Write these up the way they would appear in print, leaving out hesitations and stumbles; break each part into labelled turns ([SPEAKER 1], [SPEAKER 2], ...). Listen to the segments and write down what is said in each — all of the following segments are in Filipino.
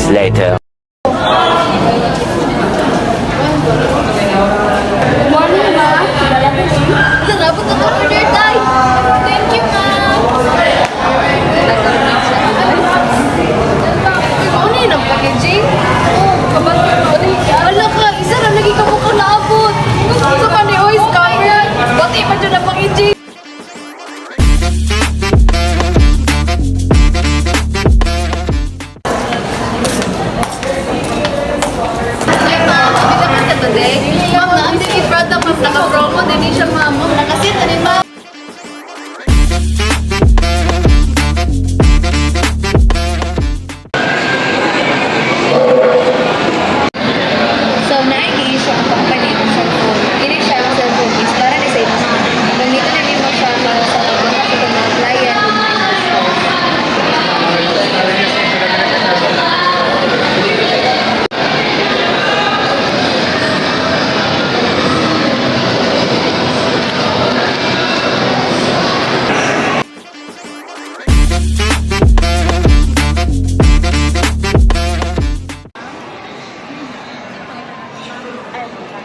[SPEAKER 1] minutes later.
[SPEAKER 2] Morning, ma. Sarap ito order tayo. Thank you, ma'am. Ano yun ang packaging? Wala ka, isa na lagi ka mo naabot. Isa pa ni Ois, kaya. Bati pa dyan ang packaging. Ay, ma'am, hindi naman ka today. Ma'am, na ang dili product, ma'am, naka-promo din siya, ma'am. Ma'am, nakasit na din, ma'am. So, na-i-issue ang company ng cellphone. Ini siya ang cellphone is para na sa inyo. Gamitin na niyo siya para sa pagkakas sa mga client o mga investors.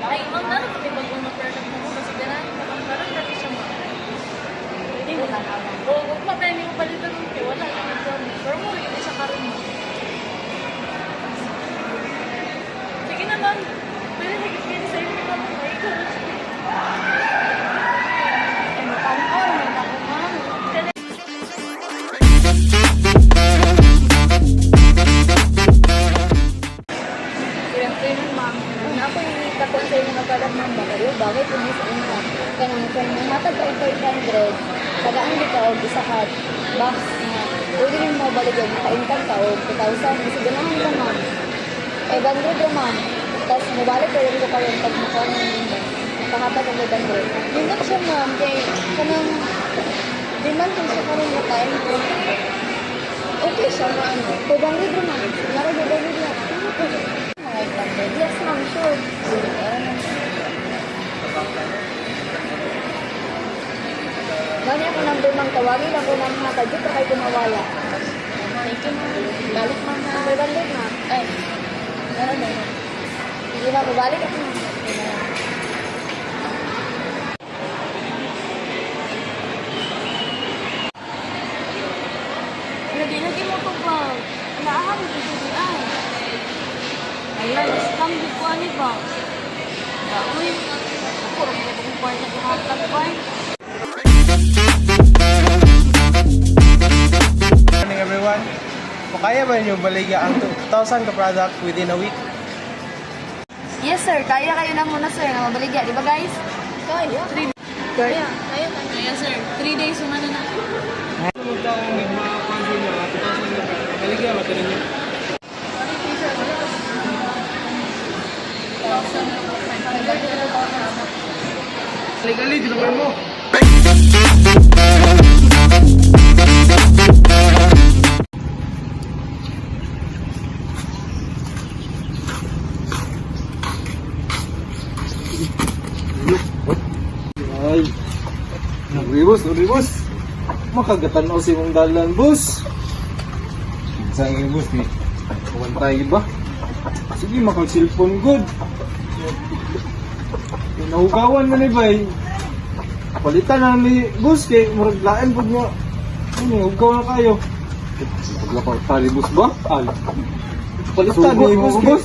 [SPEAKER 2] Ay, ma'am, nalang kami bagong na-product mo kasi ganahin mo kung parang dati siya ma'am. Hindi mo lang alam. Oo, huwag mapayami ko palitan mo kayo. Wala lang ang promise. Pero mo, yun isa ka rin mo. Sige na, ma'am. Pwede nag-ibigay sa inyo, ma'am. Ay, ikaw na siya. Ay, mapanaw. Ako, ma'am. Ma'am, ako yung itakon sa inyo nagkalat ng bakaryo, bakit yung sa inyo? Kung matag ka 500, tagaan di ka o isa ka box na pwede rin mo balik yung maka-income ka o 2,000, kasi ganahan ka ma'am. 500 yung ma'am, tapos mabalik ko rin ko kayo pag makaon ng mundo. Nakahatag ang 500. Yun lang siya ma'am, kaya kanang demand kung siya karoon na time ko. Okay siya ma'am, 500 yung ma'am, nara 500 lang. Yes, ma'am, sure. Gani ako number mang tawagin lang ko ng hatag dito kay kumawala. Thank you, ma'am. Balik, ma'am, na. Balik, ma'am. Ay, gano'n na. Hindi na, babalik ako, ma'am. Lagi-lagi mo ito ba? Naahan mo ito diyan. Ayan, scam di ko ani ba? Uy, kurang ko kung buhay na kuhatag ba?
[SPEAKER 3] Good morning everyone. Kaya ba niyo baligya ang 2,000 ka product within a week?
[SPEAKER 2] Yes, sir. Kaya kayo na muna, sir, na mabaligya. Di ba, guys? Kaya. Kaya. Kaya, sir. 3 days yung ano na.
[SPEAKER 3] Magta ang mga pansin niyo, 2,000 ka baligya matuloy niyo. Legali, di naman mo.
[SPEAKER 4] Ay, nagribos. Makagatan o si mong dalan, boss. Sa ingin, boss, ni. Kumantay ba? Sige, makag-cellphone good. Nahugawan mo ni bay. Palitan na ni boss, kay muraglaan po niya. Ano, hugaw na kayo. Paglakaw, tali, boss ba? Palitan ni boss.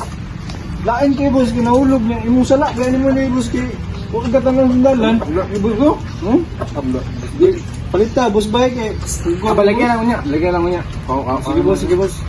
[SPEAKER 4] Lain kay boss, kinahulog niya. Imusala, gani mo ni boss, kay huwag ka tanong sundalan. Ibos ko? Palita, boss ba kay?
[SPEAKER 3] Balagyan lang mo niya.
[SPEAKER 4] Sige boss.